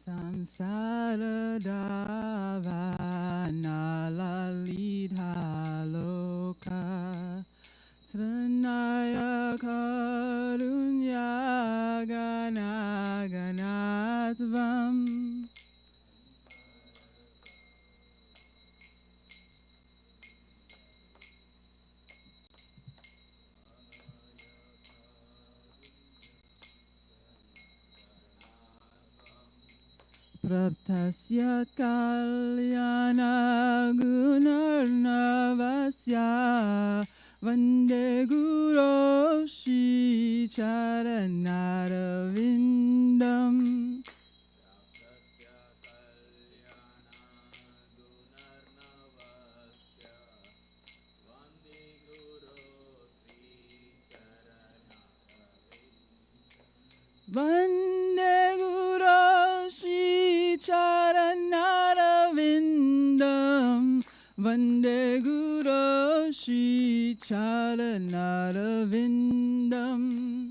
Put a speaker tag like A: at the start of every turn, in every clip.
A: Samsaradava nalalidhaloka Tranaya karunya ganaganatvam Praptasya kalyana gunarnavasya Vande Guru Shri Charanaravindam Vande Guru Shri Charanaravindam Vande Guru Shri Charanaravindam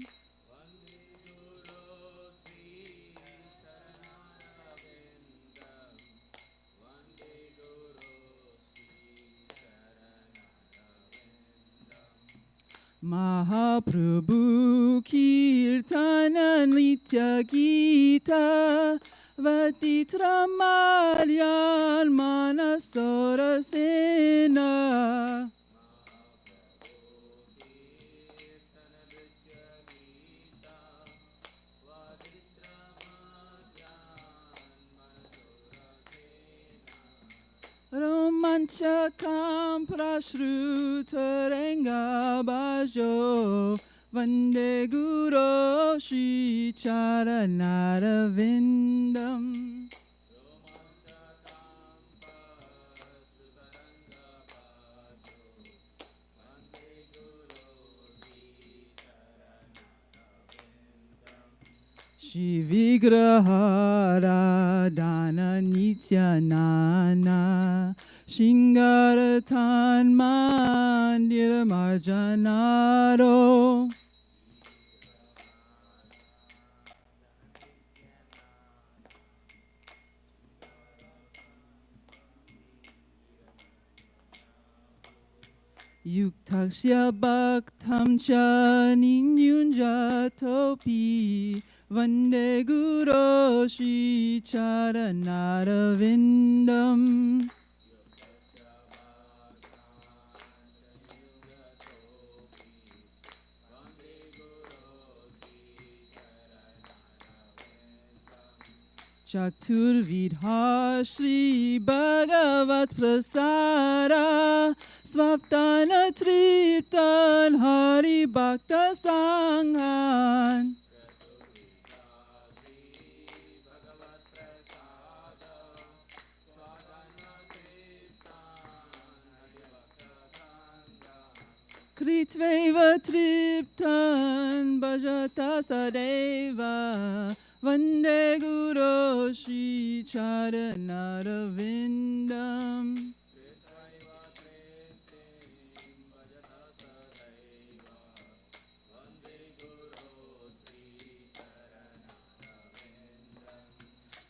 A: Mahaprabhu Kirtana Nitya Gita Vatitra Maryan Manasora Sena Romanchakam prashrutaranga bhajo Vande Guru Shri Charanaravindam Shri Vigrahara Dana Nityanana Shingaratan Mandir Marjanaro Yuktaksya Bhaktam Cha Ninyunjatopi Vande Guru Shri Charanaravindam Chaturvidha Shri Bhagavat Prasara Svaptana Triptan Hari Bhakta Sanghan Kritveva Triptan Bhajata Sadeva Vande Guru Shri Charanaravindam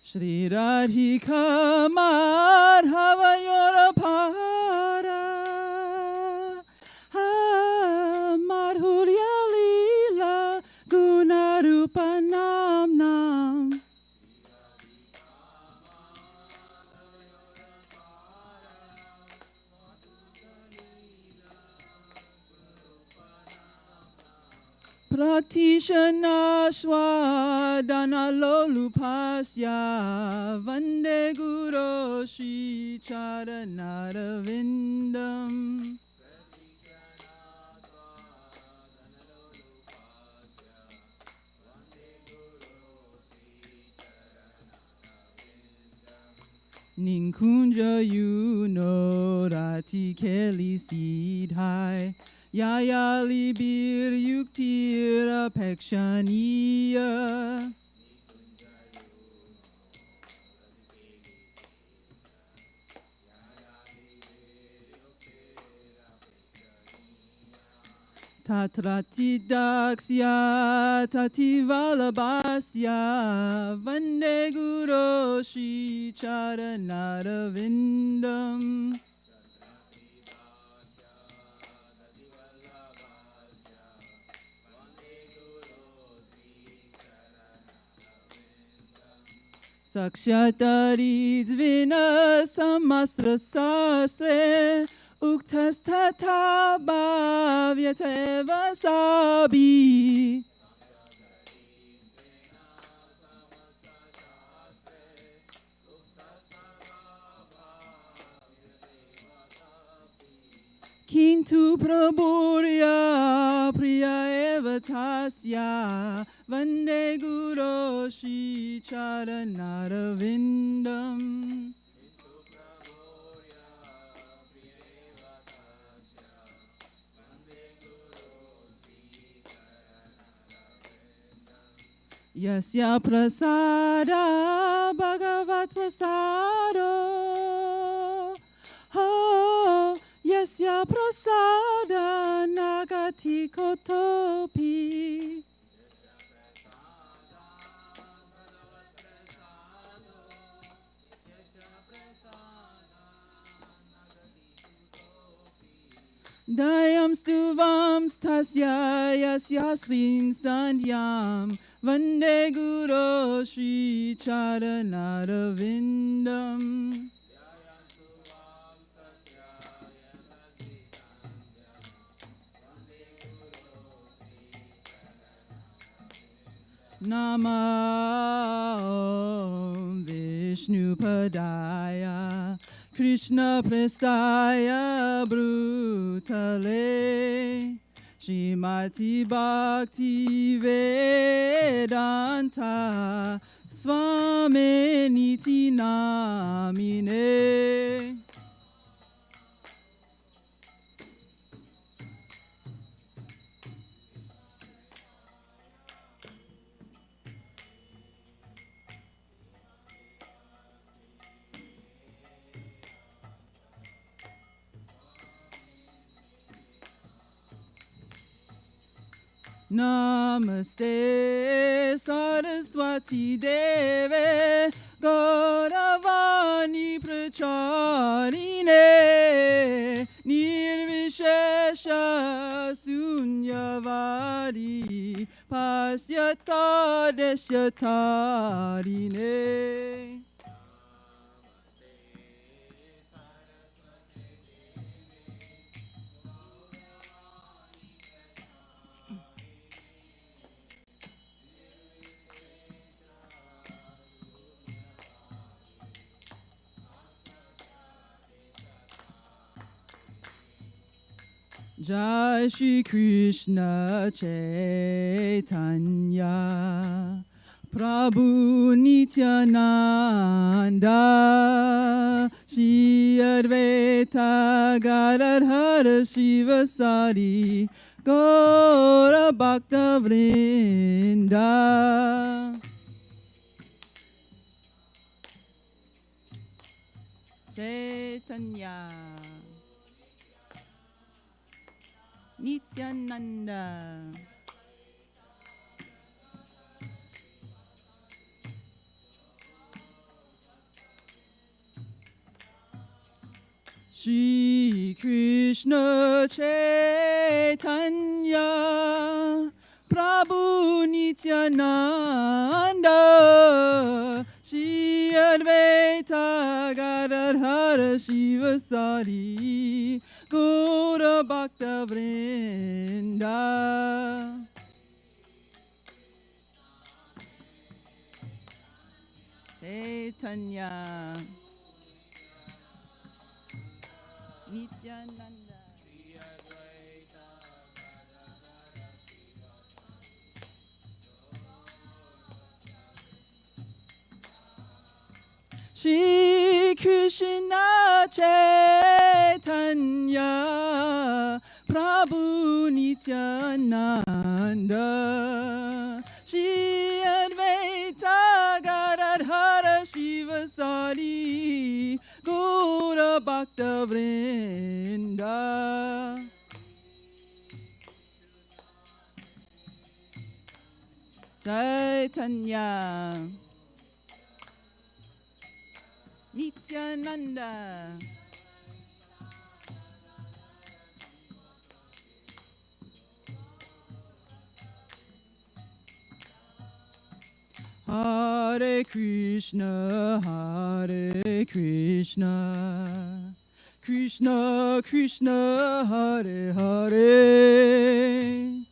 A: Shri Radhika Madhava Para Madhurya Lila Gunarupa Nam Nam Pratishana Swadana Lolupasya Vande Guru Shri Charanaravindam Ninkunja Yuno Rati Keli Sidhai Yayali Bir Yuktira Pekshaniya Tatrati daksya tativalabhasya Vande Guru Shri Charanarvindam. Sakshatari Zvina Samastra Sastre Uktastata Bhavyate Vasabi. Kintu Prabhurya Priya Evatasya Vande Guru Shri Charanarvindam. Yasya prasada bhagavat prasado. Oh, yasya prasada nagati kotopi. Dayam stuvam stasya yasya srin sandhyam Vande Guru Shri Charanarvindam. Namah Vishnu Padaya Krishna Prestaya Brutale Srimati Bhakti Vedanta Swami Niti Namine. Namaste Saraswati Deve Gauravani Pracharine Nirvishesha Sunyavari Pasyata Deshyatarine. Jai Shri Krishna Chaitanya Prabhu Nityananda Shri Advaita Gadadhara Shivasari Gaura Bhakta Vrinda. Chaitanya Nityananda Shri Krishna Chaitanya Prabhu Nityananda Shri Advaita Gadadhara Shivasari Gaura Bhakta Vrinda. Chaitanya Nityananda Shri Krishna Chaitanya Prabhu Nityananda Shri Advaita Gadadhara Shivasari Gaura Bhakta Vrinda. Chaitanya Nityananda Hare Krishna, Hare Krishna, Krishna Krishna, Hare Hare,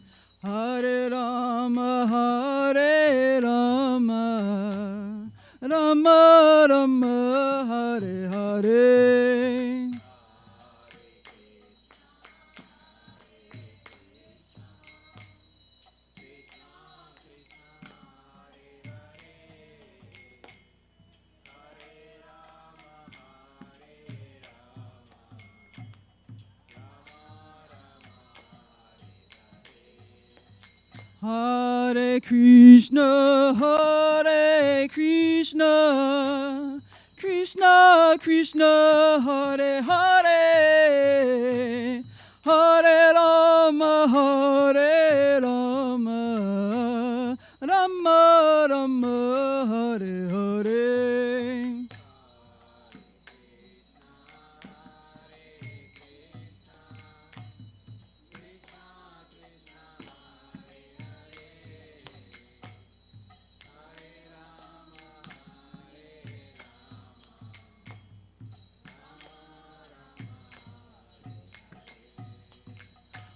A: Hare Rama, Hare Rama, Rama Rama, Hare Hare. Hare Krishna, Hare Krishna, Krishna Krishna, Hare Hare, Hare Rama, Hare Rama, Rama Rama, Hare Hare.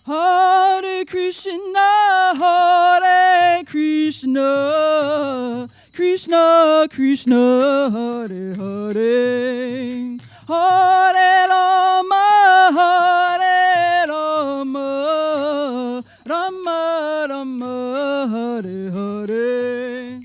A: Hare Krishna, Hare Krishna, Krishna Krishna, Hare Hare, Hare Rama, Hare Rama, Rama Rama, Hare Hare.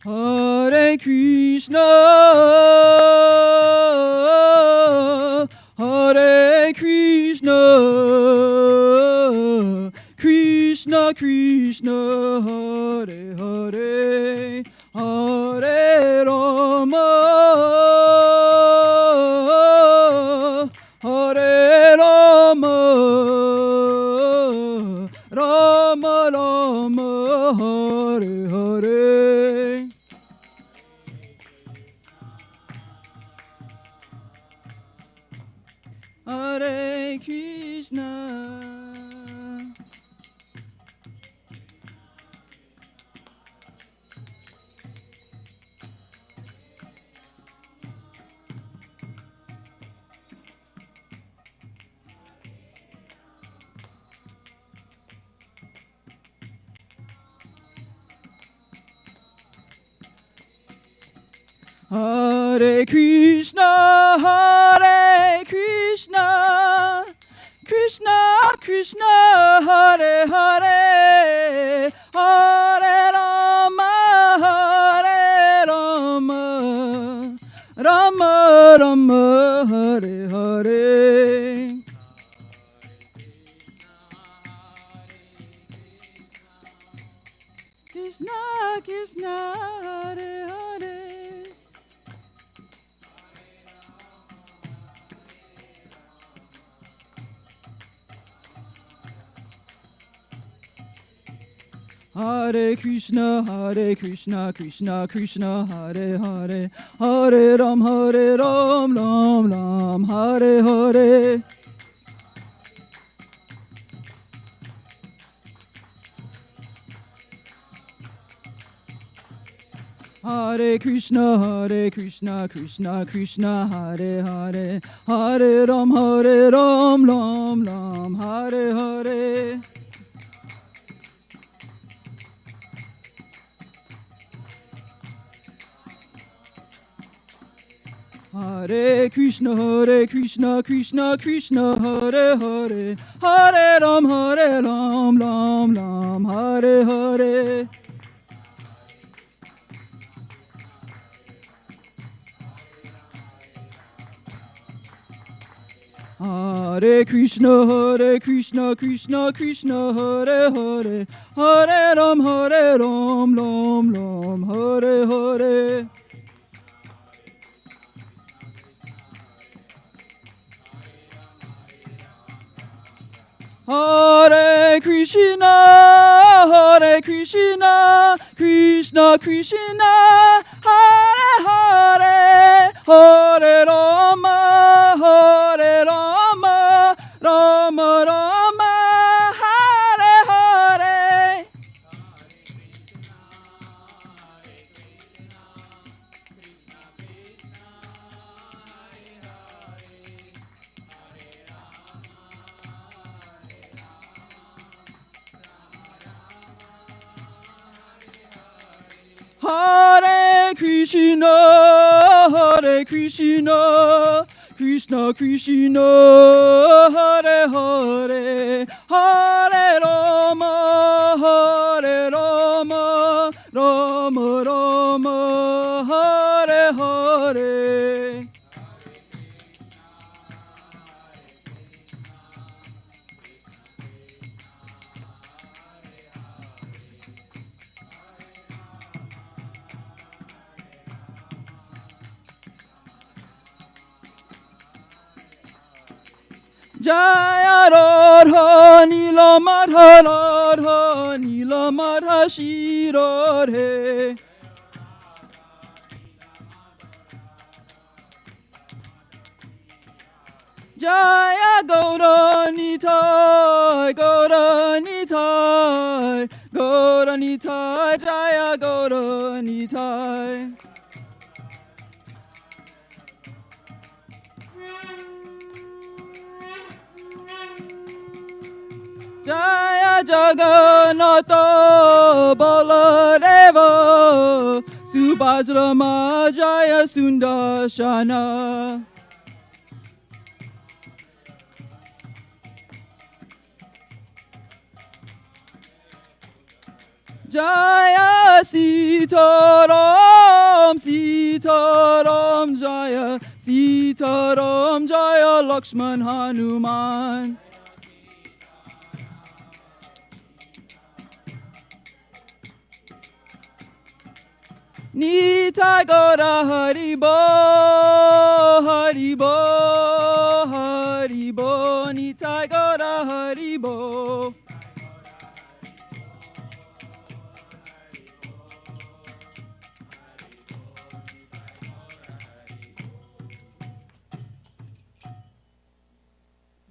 A: Hare Krishna, Hare Krishna, Krishna Krishna, Hare Hare, Hare Rama, Hare Rama, Rama Rama, Hare Hare. Hare Krishna. Hare Krishna, Hare Krishna, Krishna Krishna, Hare Hare, Hare Rama, Hare Rama, Rama Rama, Hare Hare. Krishna Krishna, Hare Hare. Hare Krishna, Krishna Krishna, Hare Hare, Hare Ram, Ram Ram, Hare Hare. Hare Krishna, Krishna Krishna, Hare Hare, Hare Ram, Ram Ram, Hare Hare. Hare Krishna, Krishna Krishna, Hare Hare, Hare Ram, Ram Ram, Hare Hare. Hare Krishna, Krishna Krishna, Hare Hare, Hare Ram, Ram Ram, Hare Hare. Hare Krishna, Krishna Krishna, Hare Hare, Hare Rama, Rama Rama, Hare Hare. Hare Krishna, Krishna Krishna, Hare Hare, Hare Rama, Rama Rama, Hare Hare. Jaya Radha Nila Madha Radha Nila Madha Shirare. Jaya Gaura Nitai, Gaura Nitai, Gaura Nitai, Jaya Gaura Nitai. Jaya Jagannatha Baladeva Subhajrama Jaya Sundarshana. Jaya Sitaram, Sitaram Jaya, Sitaram Jaya Lakshman Hanuman. Nitai Gaura Haribo, Haribo, Haribo, Nitai Gaura Haribo.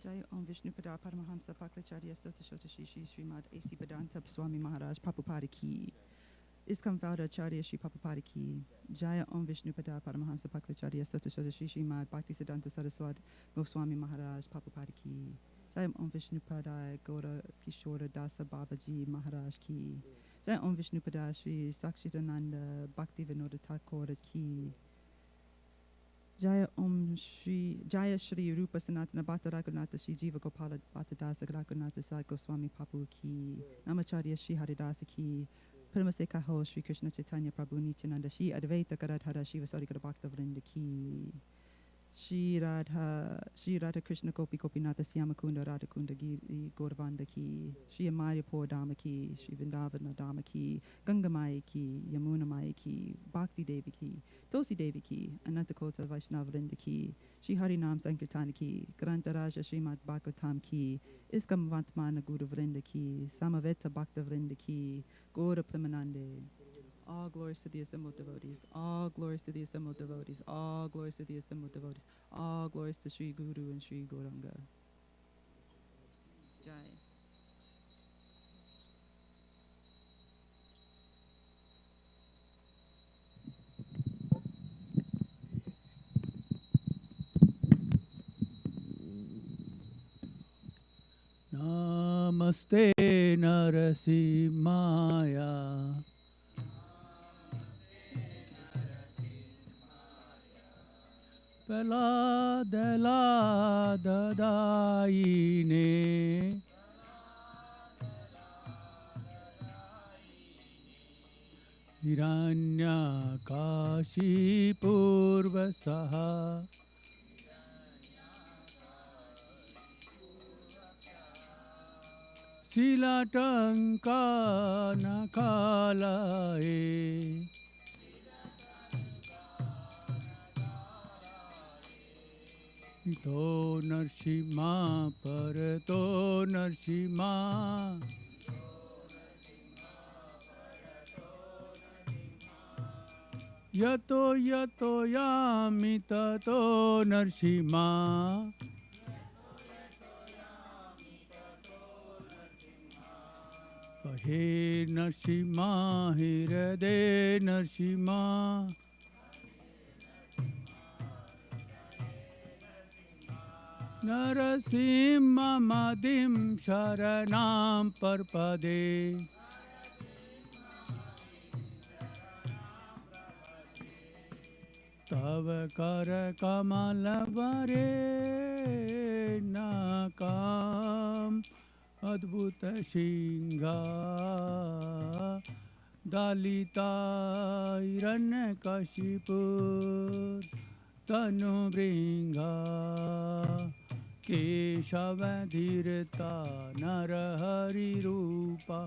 A: Jai Om Vishnupada Paramahamsa Paklacharya Stota Shota Shishi Srimad A.C. Vedanta Swami Maharaj Prabhupada Ki. Iskam Vauda Acharya Shri Prabhupada Ki. Jaya Om Vishnupada Paramahamsa Paklacharya Stota Shota Shishi Mad Bhakti Siddhanta Saraswat Goswami Maharaj Prabhupada Ki. Jaya Om Vishnupada Gaura Kishora Dasa Babaji Maharaj Ki. Jaya Om Vishnupada Shri Sakshitananda Bhakti Vinoda Thakur Ki. Jaya Om Shri Jaya Shri Rupa Sanatana Bhatta Raghunatha Shri Jiva Gopala Bhatta Dasa Raghunatha Sai Goswami Papu Ki. Namacharya Shri Haridasa Ki. Paramaseka Ho Shri Krishna Chaitanya Prabhu Nityananda Shri Advaita Garadhara Shiva Sarigara Bhakta Vrinda Ki. Shri Radha Krishna Gopi Gopinatha Syamakunda Radha Kunda Giri Gauravanda Ki. Shri Amaryapoor Dhamma Ki. Shri Vrindavana Dhamma Ki. Ganga Maya Ki. Yamuna Maya Ki. Bhakti Devi Ki. Tosi Devi Ki. Anantakota Vaishnava Vrinda Ki. Shri Harinam Sankirtana Ki. Granta Raja Srimad Bhagavatam Ki. Iskam Vantmana Guru Vrinda Ki. Samaveta Bhakta Vrinda Ki. Gaura Pramanande. All glories to the assembled devotees. All glories to the assembled devotees. All glories to the assembled devotees. All glories to Sri Guru and Sri Gauranga. Jai.
B: Namaste Narasimhaya. Pela dela dadaine Hiranya Kashi Purvasaha शिला टंका न खालाए तो नरसिम्हा पर तो नरसिम्हा यतो यतो यामि ततो नरसिम्हा हे नरसिम्हा हृदय नरसिम्हा नरसिंहमदिं शरणं प्रपदे तव कर कमलवरे नाकाम अद्भुत सिंहा दलिता हिरण्यकशिपुर तनुभृंगा केशवधीरता नरहरि रूपा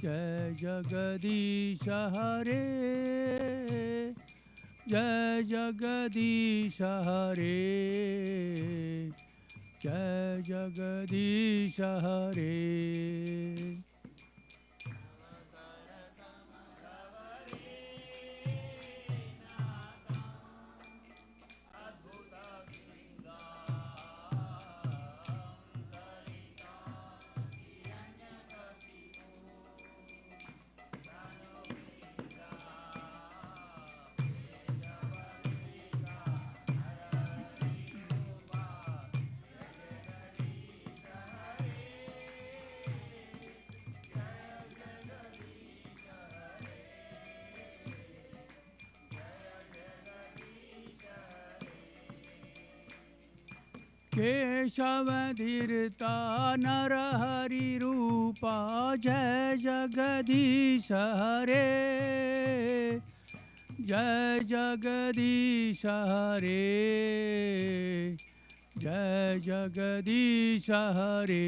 B: जय जगदीश हरे जय जगदीश हरे जय जगदीश हरे केशवधीरता नरहरि रूपा जय जगदीश हरे जय जगदीश हरे जय जगदीश हरे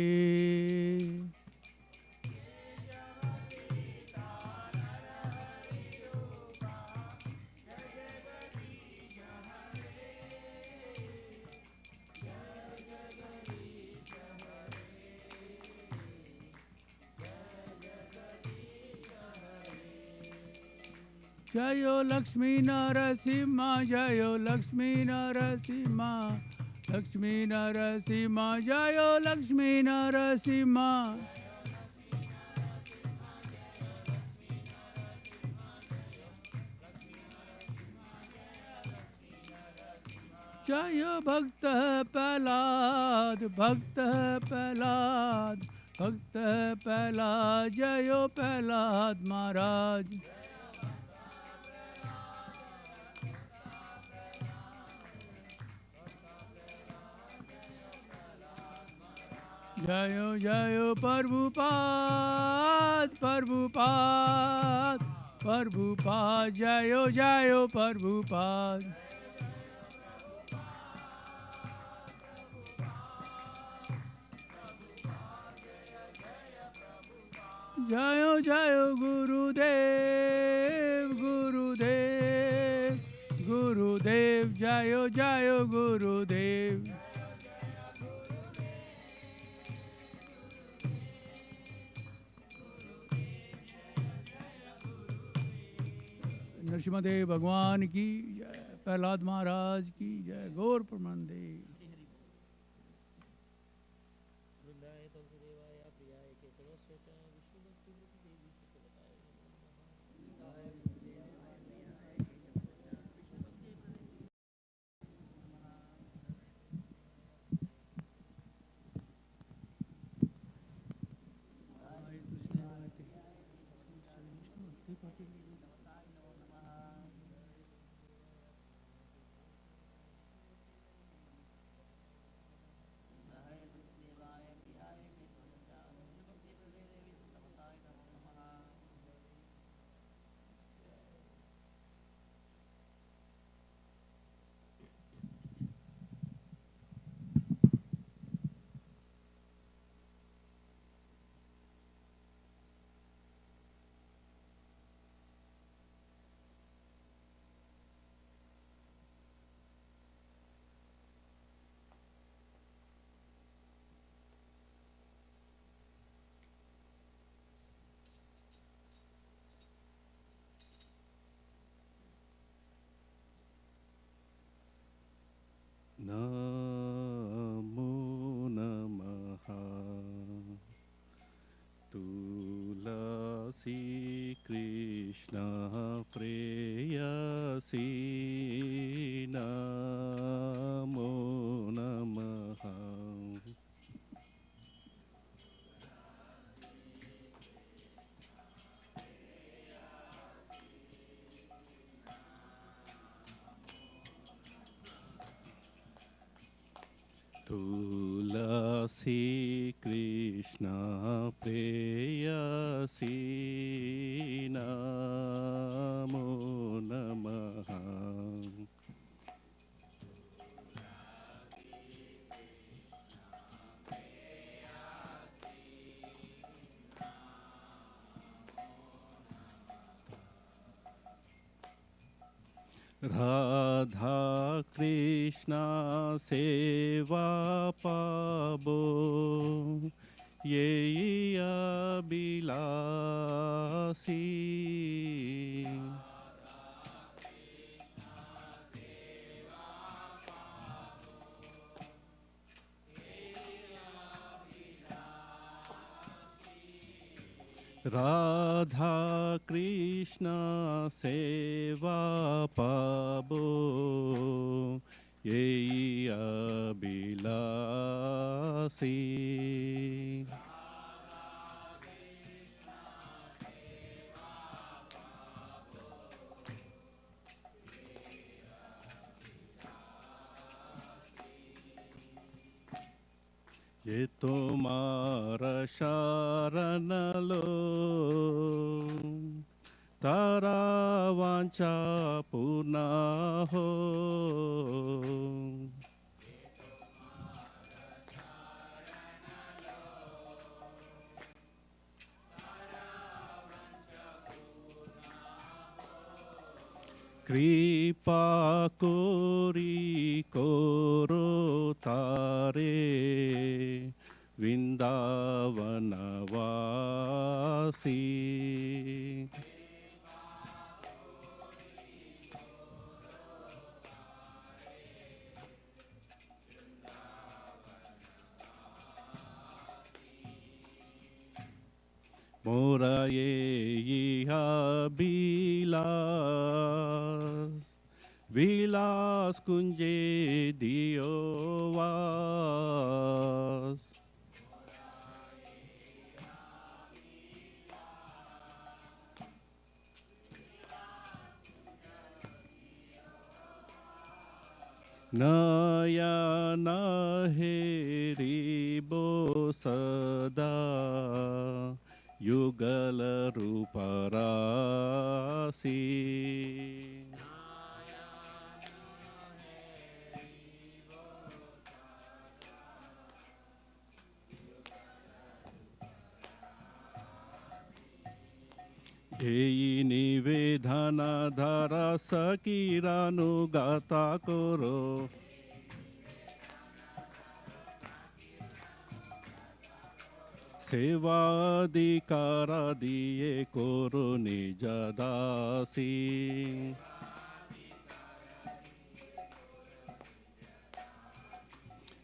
B: जयो लक्ष्मी नरसिम्हा जयो लक्ष्मी नरसिम्हा लक्ष्मी नरसिम्हा जयो लक्ष्मी नरसिम्हा जयो भक्त प्रहलाद भक्त प्रहलाद भक्त प्रहलाद जयो प्रहलाद महाराज जयो जयो प्रभुपाद प्रभुपाद प्रभुपाद जयो जयो प्रभुपाद जयो जयो गुरुदेव गुरुदेव गुरुदेव जयो जयो गुरुदेव नरसिम्हदेव भगवान की जय प्रहलाद महाराज की जय गौर प्रमानदेव
C: Tulasi Krishna Preyasi Namo Namaha. Tulasi Krishna Preyasi Namo Namaha. Radha Krishna Seva Pabo Ye Abhilasi. Radha Krishna Seva Pabo Ye Abhilasi. Ye tumara sharanalo tara vancha purna ho. Kripa kori koro tare Vrindavana vasi. Mora ye iha bilas Vilas kunje diyo vas. Naya naheribo sada Yugala ruparasi. Ei nivedhana dhara sakiranu gata koro. Sevadikara diye koro nijadasi.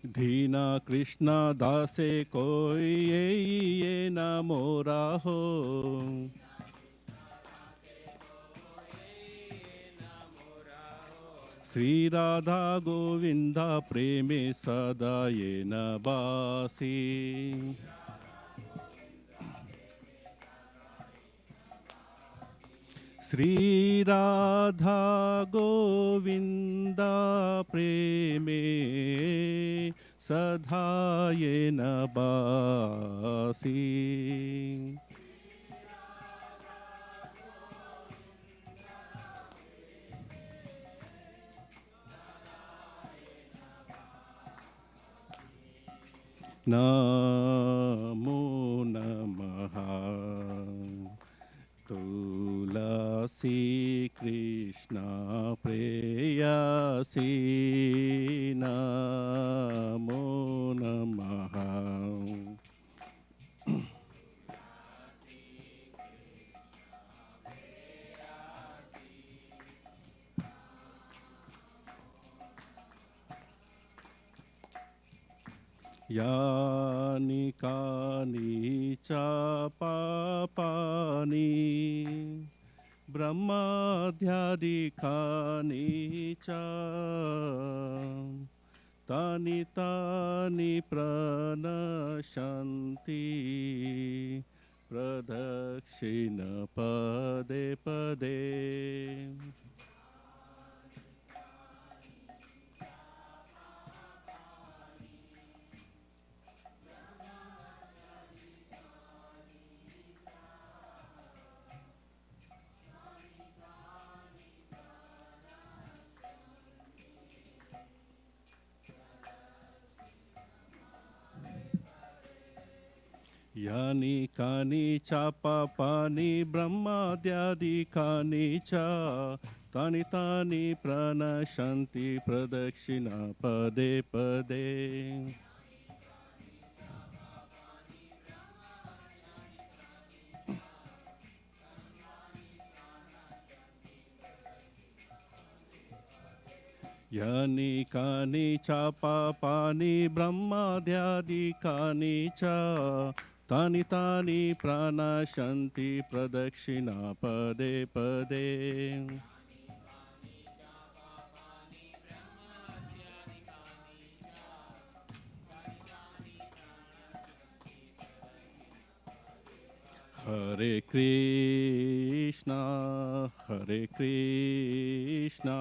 C: Dhina Krishna dase koi ye namora ho. Sri Radha Govinda preme sada ye nabasi. Sri Radha Govinda preme sada ye nabasi. Namo Namaha. Tulasi Krishna Preyasi Namo Namaha. यानि कानि च पापानि ब्रह्माद्यादिकानि च तानि तानि प्रणश्यन्ति प्रदक्षिण पदे पदे यानि कानि च पापानि ब्रह्माद्यादिकानि च तानि तानि प्रणश्यन्ति प्रदक्षिणा पदे पदे यानि कानि च पापानि ब्रह्माद्यादिकानि च तानि तानि प्रणश्यन्ति प्रदक्षिणा पदे पदे Hare Krishna, Hare Krishna,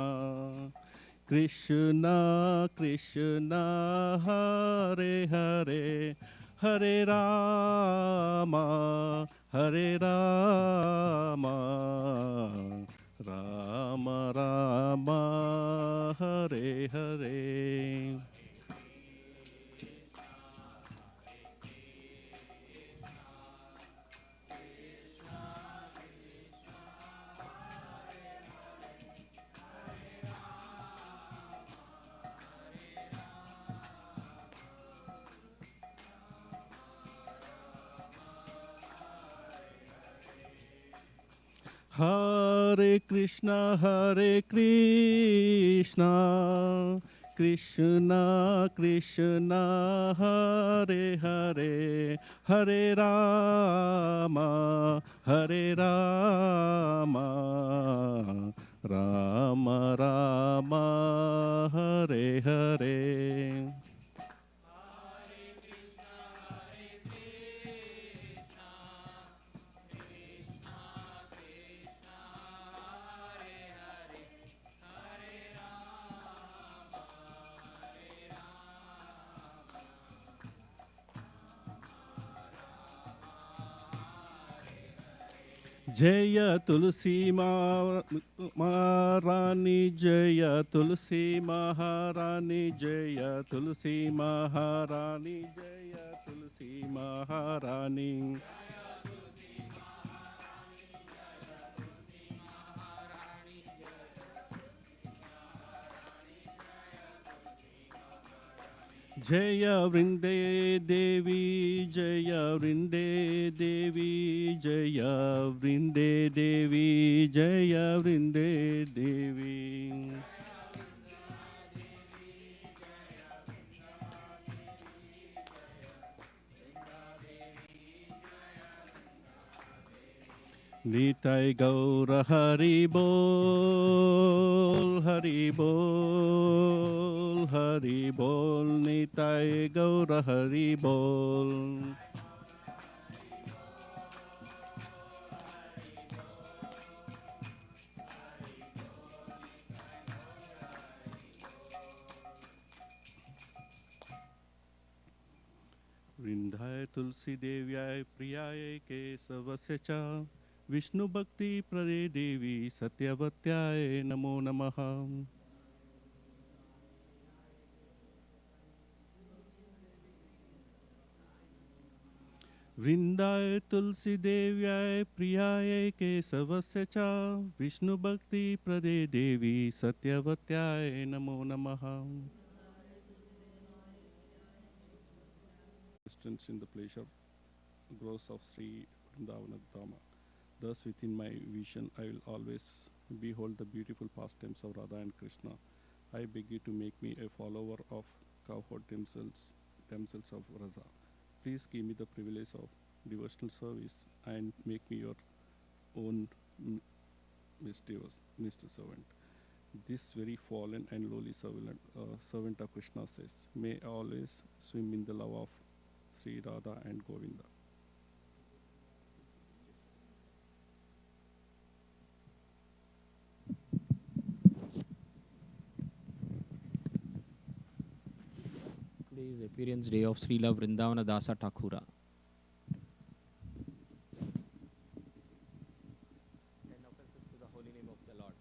C: Krishna Krishna, Hare Hare, Hare Rama, Hare Rama, Rama Rama, Hare Hare. Hare Krishna, Krishna Krishna, Hare Hare, Hare Rama, Hare Rama, Rama Rama, Hare Hare. Jaya Tulsi Maharani, Jaya Tulsi Maharani, Jaya Tulsi Maharani, Jaya Tulsi Maharani. Jaya Vrinde Devi, Jaya Vrinde Devi, Jaya Vrinde Devi, Jaya Vrinde Devi. Nitai Gaura Hari Bol, Hari Bol, Hari Bol, Nitai Gaura Hari Bol. वृंदाय तुलसी देव्याय प्रियाय केशवस्य च विष्णु भक्ति प्रदे देवी सत्यवत्याय नमो नमः. वृंदाय तुलसी देव्याय प्रियाय केशवस्य च विष्णु भक्ति प्रदे देवी सत्यवत्याय नमो नमः. In the pleasure grows of Sri Vrindavana Dhama. Thus within my vision I will always behold the beautiful pastimes of Radha and Krishna. I beg you to make me a follower of cowherd themselves damsels of Raza. Please give me the privilege of devotional service and make me your own minister servant. This very fallen and lowly servant of Krishna says, may I always swim in the love of Sri Radha and Govinda.
D: Today is appearance day of Srila Vrindavana Dasa Thakura. 10 offenses to the holy name of the Lord,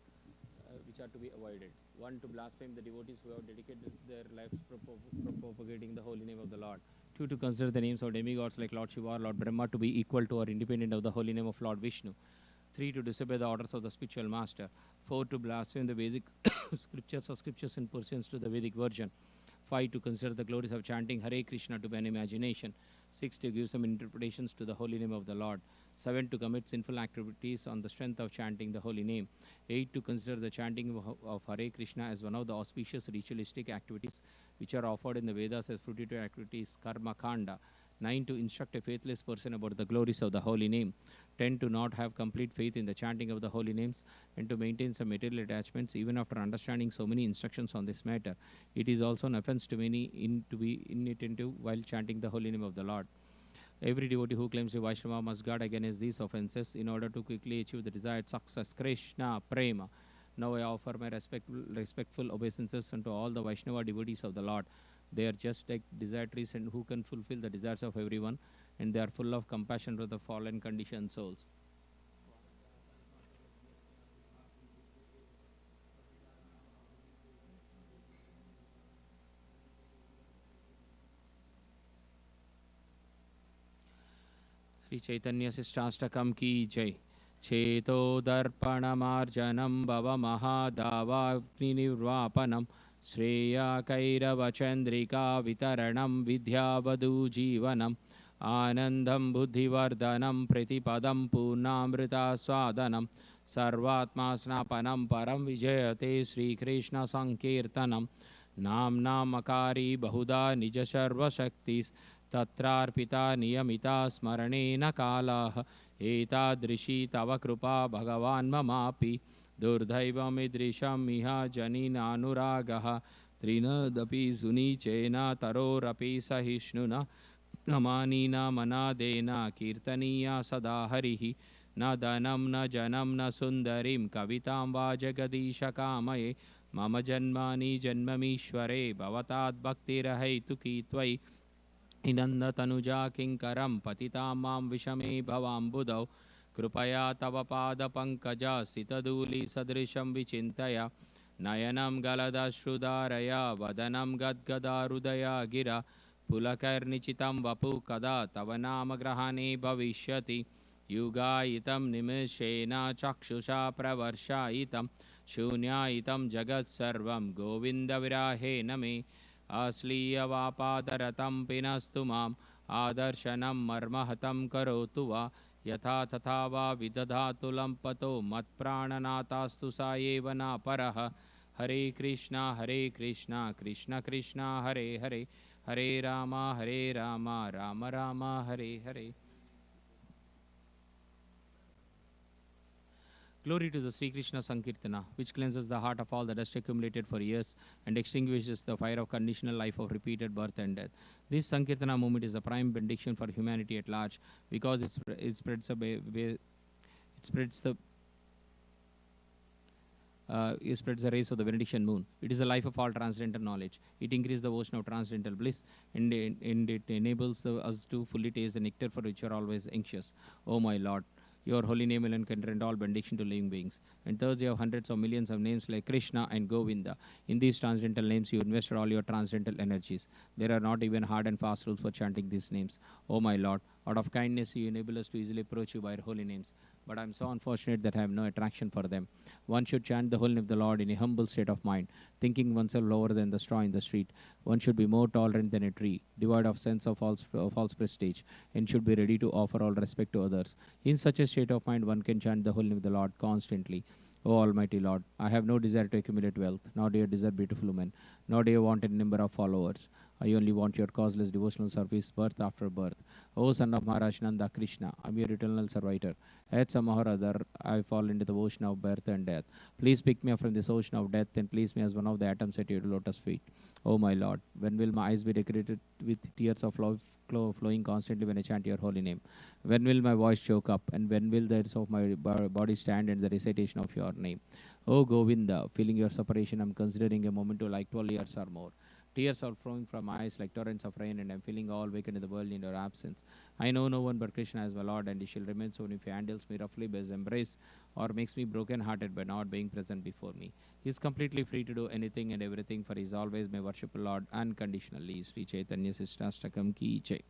D: which are to be avoided. 1. To blaspheme the devotees who have dedicated their lives propagating the holy name of the Lord. 2. To consider the names of demigods like Lord Shiva or Lord Brahma to be equal to or independent of the holy name of Lord Vishnu. 3. To disobey the orders of the spiritual master. 4. To blaspheme the Vedic scriptures or scriptures in pursuance to the Vedic version. 5. To consider the glories of chanting Hare Krishna to be an imagination. 6. To give some interpretations to the holy name of the Lord. 7. To commit sinful activities on the strength of chanting the holy name. 8. To consider the chanting of Hare Krishna as one of the auspicious ritualistic activities which are offered in the Vedas as fruitive activities, karma kanda. 9. To instruct a faithless person about the glories of the holy name. 10. To not have complete faith in the chanting of the holy names and to maintain some material attachments even after understanding so many instructions on this matter. It is also an offense to many to be inattentive while chanting the holy name of the Lord. Every devotee who claims a Vaishnava must guard against these offenses in order to quickly achieve the desired success. Krishna Prema. Now I offer my respectful obeisances unto all the Vaishnava devotees of the Lord. They are just like desire trees and who can fulfill the desires of everyone, and they are full of compassion for the fallen conditioned souls. Sri Chaitanya Sistastakam ki jai. Cheto darpanamarjanam bhava mahadavagni nirvapanam Shreya Kairava Chandrika Vitaranam Vidyavadu Jivanam Anandam Buddhivardhanam Pratipadam Purnamrita Swadanam Sarvatma Snapanam Param Vijayate Sri Krishna Sankirtanam Namnam Akari Bahuda Nija Sharva Shaktis Tatrarpita Niyamita Smaranena Kalaha Etadrishi Tava Krupa Bhagavan Mamapi Durdhaivamidrisham miha janina anuragaha trinadapi sunichena tarorapi sahishnuna namanina manadena kirtaniya sada harihi na danam na janam na sundarim kavitam va jagadisha kamaye mama janmani janmamishware bhavatad bhaktirahaitu tvai inanda tanuja kinkaram patitam mam vishame bhavam budau Krupaya tava pada pankaja sitaduli sadrisham vichintaya nayanam galada shrudaraya vadanam gadgada rudaya gira pulakarnichitam vapu kada tavanama grahane bhavishyati yugayitam nimishena chakshusha pravarshayitam shunyayitam jagat sarvam govinda virahe name asliya vapadaratam pinastu mam adarshanam marmahatam karotu va Yatha tatha va vidadhatu lampato matprananatastu saeva na paraha Hare Krishna Krishna Krishna Hare Hare Hare Rama Rama Rama Hare Hare. Glory to the Sri Krishna Sankirtana, which cleanses the heart of all the dust accumulated for years and extinguishes the fire of conditional life of repeated birth and death. This Sankirtana movement is a prime benediction for humanity at large because it spreads the rays of the benediction moon. It is the life of all transcendental knowledge. It increases the ocean of transcendental bliss and it enables us to fully taste the nectar for which you are always anxious. Oh my Lord, your holy name alone can render all benediction to living beings. And thus you have hundreds of millions of names like Krishna and Govinda. In these transcendental names, you invested all your transcendental energies. There are not even hard and fast rules for chanting these names. Oh my Lord, out of kindness, you enable us to easily approach you by your holy names. But I am so unfortunate that I have no attraction for them. One should chant the holy name of the Lord in a humble state of mind, thinking oneself lower than the straw in the street. One should be more tolerant than a tree, devoid of sense of false prestige, and should be ready to offer all respect to others. In such a state of mind, one can chant the holy name of the Lord constantly. O Almighty Lord, I have no desire to accumulate wealth, nor do I desire beautiful women, nor do I want a number of followers. I only want your causeless devotional service, birth after birth. O son of Maharaj Nanda Krishna, I'm your eternal servitor. At somehow or other, I fall into the ocean of birth and death. Please pick me up from this ocean of death and place me as one of the atoms at your lotus feet. O my Lord, when will my eyes be decorated with tears of love flowing constantly when I chant your holy name? When will my voice choke up? And when will the hairs of my body stand in the recitation of your name? O Govinda, feeling your separation, I'm considering a moment to like 12 years or more. Tears are flowing from my eyes like torrents of rain, and I'm feeling all vacant in the world in your absence. I know no one but Krishna as my Lord, and he shall remain so if he handles me roughly by his embrace, or makes me broken-hearted by not being present before me. He is completely free to do anything and everything, for he is always my worshipful Lord unconditionally. Sri Chaitanya Sistastakam ki jai.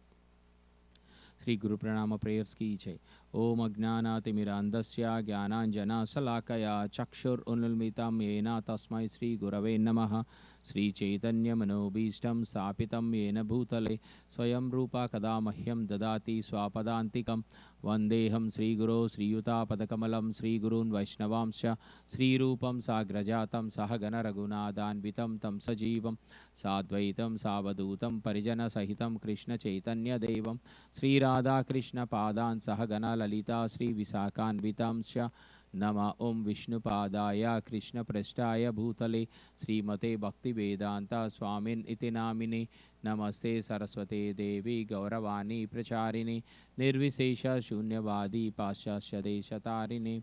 D: Shri गुरु प्रणाम prayers की जय. ओम अज्ञानातिमिरान्धस्य ज्ञानाञ्जनशलाकया चक्षुरुन्मीलितं येन तस्मै श्री गुरवे नमः. श्री चैतन्य मनोभीष्टं स्थापितं येन भूतले स्वयं रूपा कदा मह्यं ददाति स्वापदान्तिकं. वन्देऽहं श्रीगुरो श्रीयुतापदकमलं श्रीगुरून् वैष्णवांश्च श्रीरूपं साग्रजातं सहगण रघुनाथान्वितं तं सजीवं साद्वैतं सावधूतं परिजनसहितं कृष्णचैतन्यदेवं श्रीराधाकृष्णपादान् सहगण ललिता श्रीविशाखान्वितांश्च. नमः ओं विष्णुपादाय कृष्णप्रेष्ठाय भूतले श्रीमते भक्तिवेदान्ता स्वामिन् इति नामिने. नमस्ते सरस्वते देवी गौरवाणी प्रचारिणे निर्विशेष शून्यवादी पाश्चात्य देशतारिणे.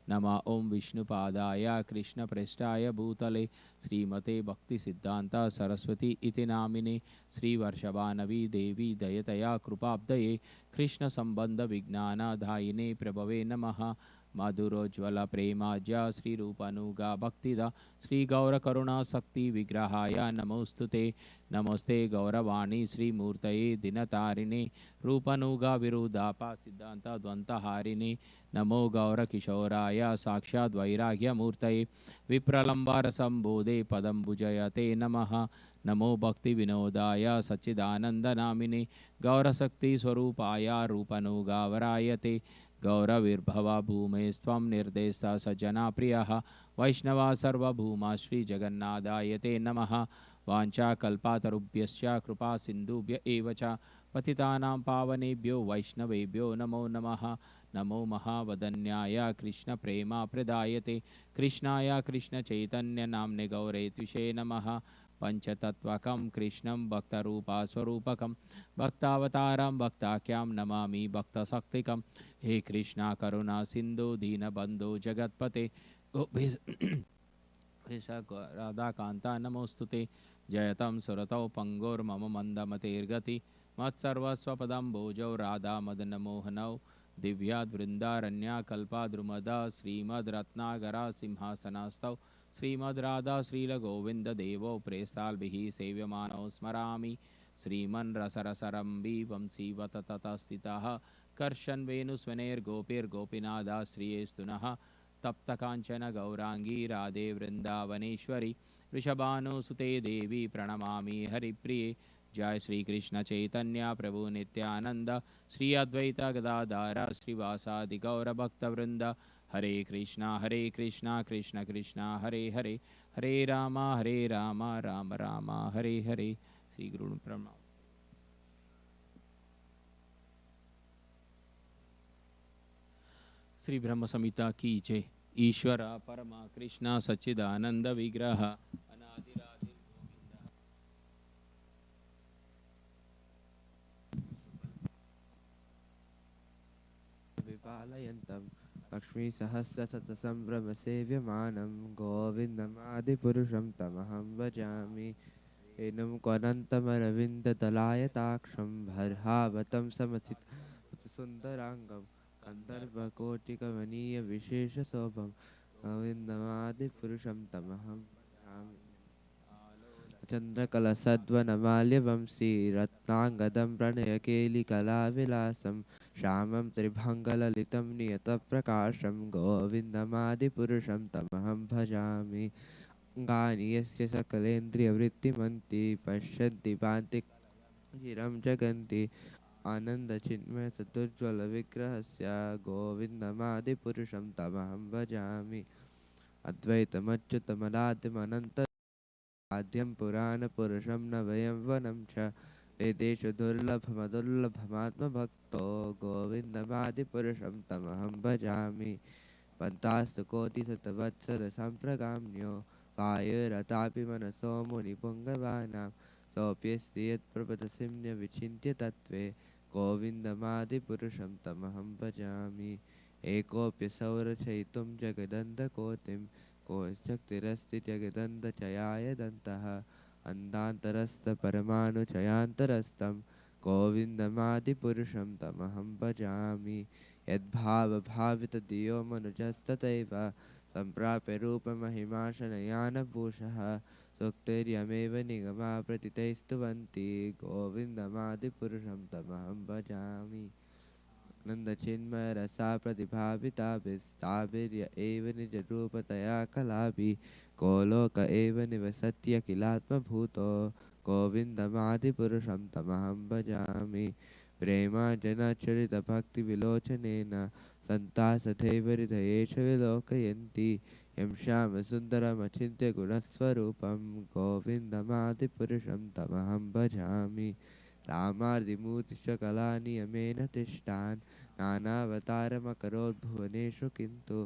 D: नमः ओं विष्णुपादाय कृष्णप्रेष्ठाय भूतले श्रीमते भक्तिसिद्धान्ता सरस्वती इति नामिने. श्रीवर्षभानवी देवी दयतया कृपाब्दये कृष्णसम्बन्धविज्ञानदायिने प्रभवे नमः. मधुरोज्ज्वल प्रेमाज्या श्रीरूपानुगा भक्तिदा श्री गौर करुणा शक्ति विग्रहाय नमोस्तुते. नमस्ते गौरवाणी श्रीमूर्तये दिनतारिणे रूपानुगा विरुद्धापा सिद्धांत द्वंद्वहारिणे. नमो गौर किशोराय साक्षात् वैराग्यमूर्तये विप्रलंबार संबोधे पदं भुजयते नमः. नमो भक्ति विनोदाय सच्चिदानंदनामिने गौरशक्ति स्वरूपाय रूपानुगावरायते. गौरविर्भवा भूमे स्वं निर्देशा सज्जना प्रियः वैष्णवा सर्वभूमा श्रीजगन्नाथाय नमः. वाञ्छाकल्पातरुभ्यश्च कृपा सिन्धुभ्य एव च पतितानां पावनेभ्यो वैष्णवेभ्यो नमो नमः. नमो महावदन्याय कृष्णप्रेमा प्रदायते कृष्णाय कृष्णचैतन्य नाम्ने गौरे त्विषे नमः. पंचतत्वकं कृष्णं भक्तरूपा स्वरूपकं भक्तावतारं भक्ताख्यां नमामि भक्तशक्तिकं. हे कृष्णा करुणा सिंधु दीनबंधु जगत्पते राधाकान्ता नमोस्तुते. जयतं सुरतौ पंगोर्मम मंदमतेर्गति मत्सर्वस्वपदं भोजौ राधा मदनमोहनौ. दिव्याद्वृन्दारण्या कल्पाद्रुमदा श्रीमद्रत्नागरा सिंहासनास्तौ श्रीमद्राधा श्रीलगोविन्ददेवौ प्रेस्ताल्भिः सेव्यमानौ स्मरामि. श्रीमन् रसरसरम्बी वंशीवत ततः स्थितः कर्षन् वेणुस्वनैर्गोपीर्गोपीनादा श्रियेस्तु नः. तप्तकाञ्चन गौराङ्गी राधे वृन्दावनेश्वरी वृषभानुसुते देवी प्रणमामि हरिप्रिये. जय श्री कृष्ण चैतन्य प्रभु नित्यानंद श्री अद्वैत गदाधर श्रीवासादि गौर भक्तवृंद. हरे कृष्णा कृष्ण कृष्णा हरे हरे हरे राम राम राम हरे हरे. श्री गुरु प्रणाम. श्री ब्रह्म संहिता की जय. ईश्वर परमा कृष्ण सच्चिदानंद विग्रह अनादिरादिर गोविंद.
E: विपालयन्तं लक्ष्मी सहस्रशतसंभ्रम सेव्यमानं गोविन्दमादिपुरुषं तमहं भजामि. एनं क्वनन्तमरविन्ददलायताक्षं भर्हावतं समसितसुन्दराङ्गं गन्धर्वकोटिकमनीयविशेषशोभं गोविन्दमादिपुरुषं तमहं भजामि. चन्द्रकलसद्वनमाल्यवंशी रत्नाङ्गदं प्रणयकेलिकलाविलासं श्यामं त्रिभङ्गललितं नियतप्रकाशं गोविन्दमादिपुरुषं तमहं भजामि. अङ्गानि यस्य सकलेन्द्रियवृत्तिमन्ति पश्यन्ति भान्ति चिरं जगन्ति आनन्दचिन्मयसदुज्ज्वलविग्रहस्य गोविन्दमादिपुरुषं तमहं भजामि. अद्वैतमच्युतमनादिमनन्त आद्यं पुराणपुरुषं नवयं वनं च वेदेषु दुर्लभमदुर्लभमात्मभक्तो गोविन्दमादिपुरुषं तमहं भजामि पन्तास्तु कोटिशतवत्सरसम्प्रगाम्यो वायुरतापि मनसो मुनिपुङ्गवानां सोऽप्यस्ति यत्प्रपदसिम्न्यविचिन्त्य तत्त्वे गोविन्दमादिपुरुषं तमहं भजामि एकोऽप्यसौ रचयितुं जगदन्धकोटिं को शक्तिरस्ति जगदन्धचयाय दन्तः अन्धान्तरस्थपरमाणुचयान्तरस्थं गोविन्दमादिपुरुषं तमहं भजामि यद्भावभावितधियो मनुजस्तथैव सम्प्राप्य रूपमहिमाशनयानभूषः सूक्तिर्यमेव निगमा प्रतितैस्तुवन्ति गोविन्दमादिपुरुषं तमहं भजामि नन्दचिन्मयरसा प्रतिभाविताभिस्ताभिर्य एव निजरूपतया कलाभिः को लोक एव निवसत्यखिलात्मभूतो गोविन्दमादिपुरुषं तमहं भजामि प्रेमाजनचरितभक्तिविलोचनेन सन्ताः सथैव हृदयेषु विलोकयन्ति यं श्यामसुन्दरमचिन्त्य गुणस्वरूपं गोविन्दमादिपुरुषं तमहं भजामि रामादिमूर्तिश्चकलानियमेन तिष्ठान् नानावतारमकरोद्भुवनेषु किन्तु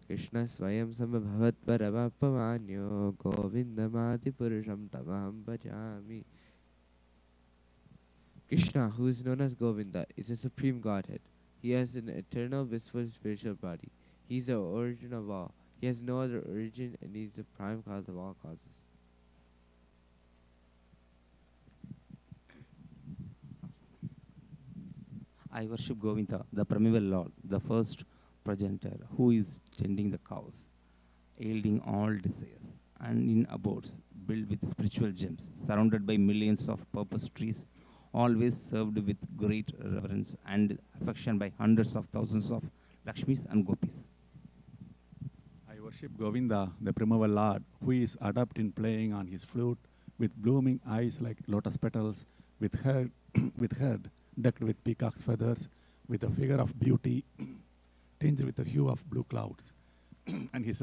E: कृष्णस्वयं समभवत्परमपमान्यो गोविन्दमादिपुरुषं तमहं भजामि Krishna, who is known as Govinda, is a supreme godhead. He has an eternal, blissful spiritual body. He is the origin of all. He has no other origin, and he is the prime cause of all causes.
F: I worship Govinda, the primeval Lord, the first progenitor, who is tending the cows, yielding all desires, and in abodes built with spiritual gems, surrounded by millions of purpose trees, always served with great reverence and affection by hundreds of thousands of Lakshmis and Gopis.
G: I worship Govinda, the primeval Lord, who is adept in playing on his flute, with blooming eyes like lotus petals, with head, with head decked with peacock's feathers, with a figure of beauty tinged with the hue of blue clouds, and his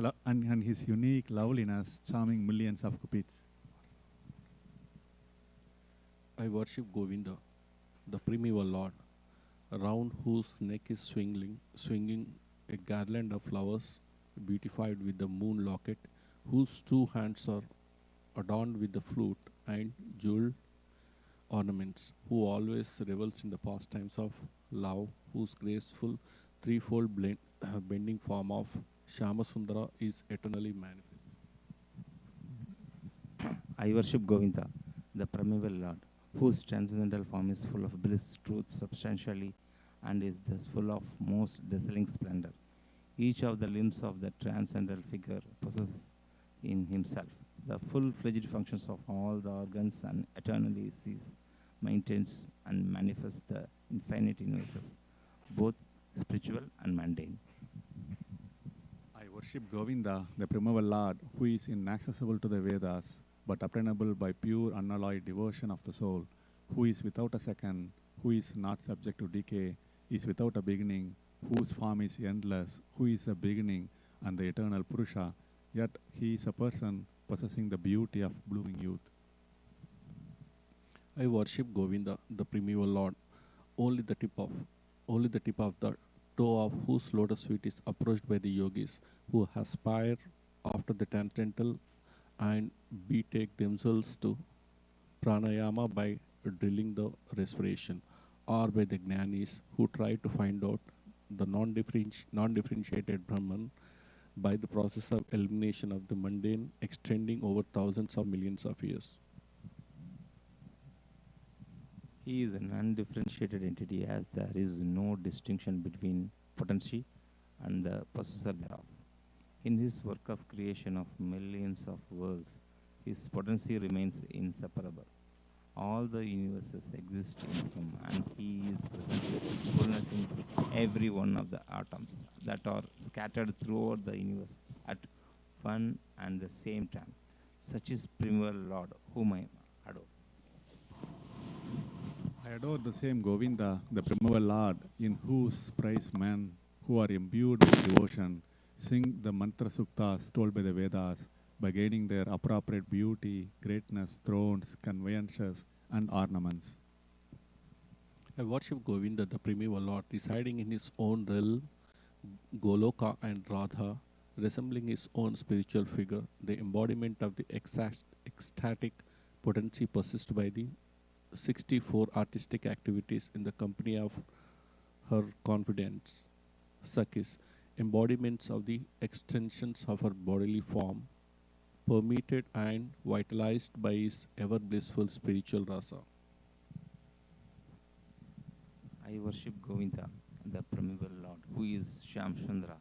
G: unique loveliness charming millions of cupids.
C: I worship Govinda, the primeval Lord, around whose neck is swinging a garland of flowers, beautified with the moon locket, whose two hands are adorned with the flute and jeweled ornaments, who always revels in the pastimes of love, whose graceful threefold bending form of Shyamasundara is eternally manifest.
F: I worship Govinda, the primeval Lord, whose transcendental form is full of bliss, truth, substantially, and is thus full of most dazzling splendor. Each of the limbs of the transcendental figure possesses in himself the full-fledged functions of all the organs and eternally sees, maintains, and manifests the infinite universes, both spiritual and mundane.
G: I worship Govinda, the primeval Lord, who is inaccessible to the Vedas, but obtainable by pure unalloyed devotion of the soul, who is without a second, who is not subject to decay, is without a beginning, whose form is endless, who is the beginning and the eternal Purusha, yet he is a person possessing the beauty of blooming youth.
C: I worship Govinda, the primeval Lord, only the tip of the toe of whose lotus feet is approached by the yogis, who aspire after the transcendental and betake themselves to pranayama by drilling the respiration, or by the jnanis who try to find out the non-differentiated Brahman by the process of elimination of the mundane extending over thousands of millions of years.
F: He is an undifferentiated entity, as there is no distinction between potency and the possessor thereof. In his work of creation of millions of worlds, his potency remains inseparable. All the universes exist in him, and he is present with his fullness in every one of the atoms that are scattered throughout the universe at one and the same time. Such is primeval Lord, whom I adore.
G: I adore the same Govinda, the primeval Lord, in whose praise men who are imbued with devotion sing the mantra suktas told by the Vedas, by gaining their appropriate beauty, greatness, thrones, conveyances, and ornaments.
C: I worship Govinda, the primeval Lord, residing in his own realm, Goloka and Radha, resembling his own spiritual figure. The embodiment of the ecstatic potency persists by the 64 artistic activities in the company of her confidants, Sakis, embodiments of the extensions of her bodily form, permeated and vitalized by his ever blissful spiritual rasa.
F: I worship Govinda, the primeval Lord, who is Shamchandra,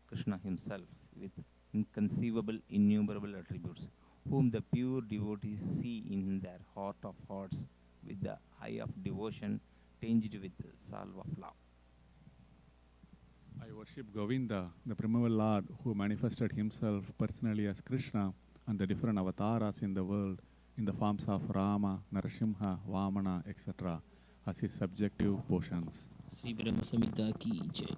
F: Krishna himself, with inconceivable, innumerable attributes, whom the pure devotees see in their heart of hearts with the eye of devotion tinged with the salve of love.
G: I worship Govinda, the primeval Lord, who manifested himself personally as Krishna and the different avatars in the world in the forms of Rama, Narasimha, Vamana, etc. as his subjective portions.
D: Sri Brahma Samhita ki jai.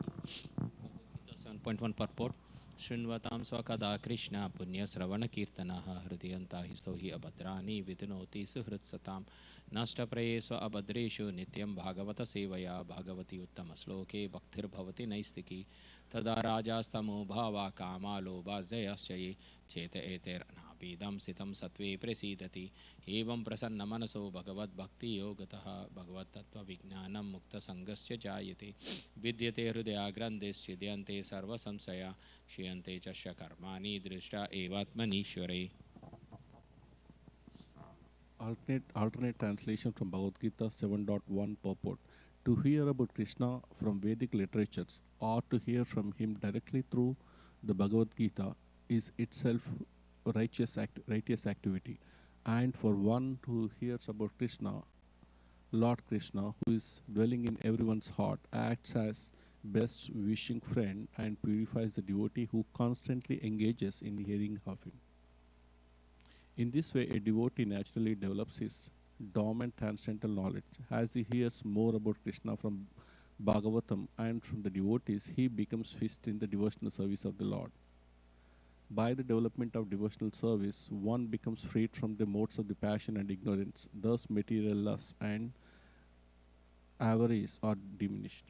D: 7.1 purport. Shrinvatam swakada Krishna punya sravana kirtanaha hridayanta histo hi abhadrani vidunoti suhritsatam nashta prayesva abhadreshu nityam bhagavata sevaya bhagavati uttama sloke bhaktir bhavati naistiki tada rajastamo bhava kama lobha jayaschaye cheta eter anabidam sitam satve prasidati evam prasanna manaso bhagavad bhakti yogataha bhagavad tattva vijnanam mukta sangasya jayate vidyate hridayagrandeschidhyante sarva samsaya Shiyante chasya karmani drishta evatmanishware.
C: Alternate translation from Bhagavad Gita 7.1 purport. To hear about Krishna from Vedic literatures or to hear from him directly through the Bhagavad Gita is itself righteous activity. And for one who hears about Krishna, Lord Krishna, who is dwelling in everyone's heart, acts as best wishing friend and purifies the devotee who constantly engages in hearing of him. In this way, a devotee naturally develops his dormant transcendental knowledge. As he hears more about Krishna from Bhagavatam and from the devotees, he becomes fixed in the devotional service of the Lord. By the development of devotional service, one becomes freed from the modes of the passion and ignorance. Thus, material lust and avarice are diminished.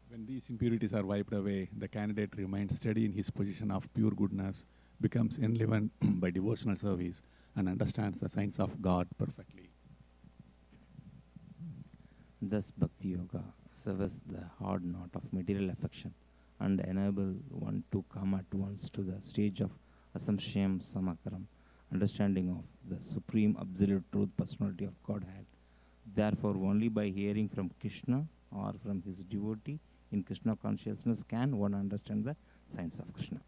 G: When these impurities are wiped away, the candidate remains steady in his position of pure goodness, becomes enlivened by devotional service, and understands the signs of God perfectly.
F: Thus, Bhakti Yoga severs the hard knot of material affection and enable one to come at once to the stage of Asamshayam Samakaram, understanding of the supreme absolute truth personality of Godhead. Therefore, only by hearing from Krishna or from his devotee in Krishna consciousness can one understand the signs of Krishna.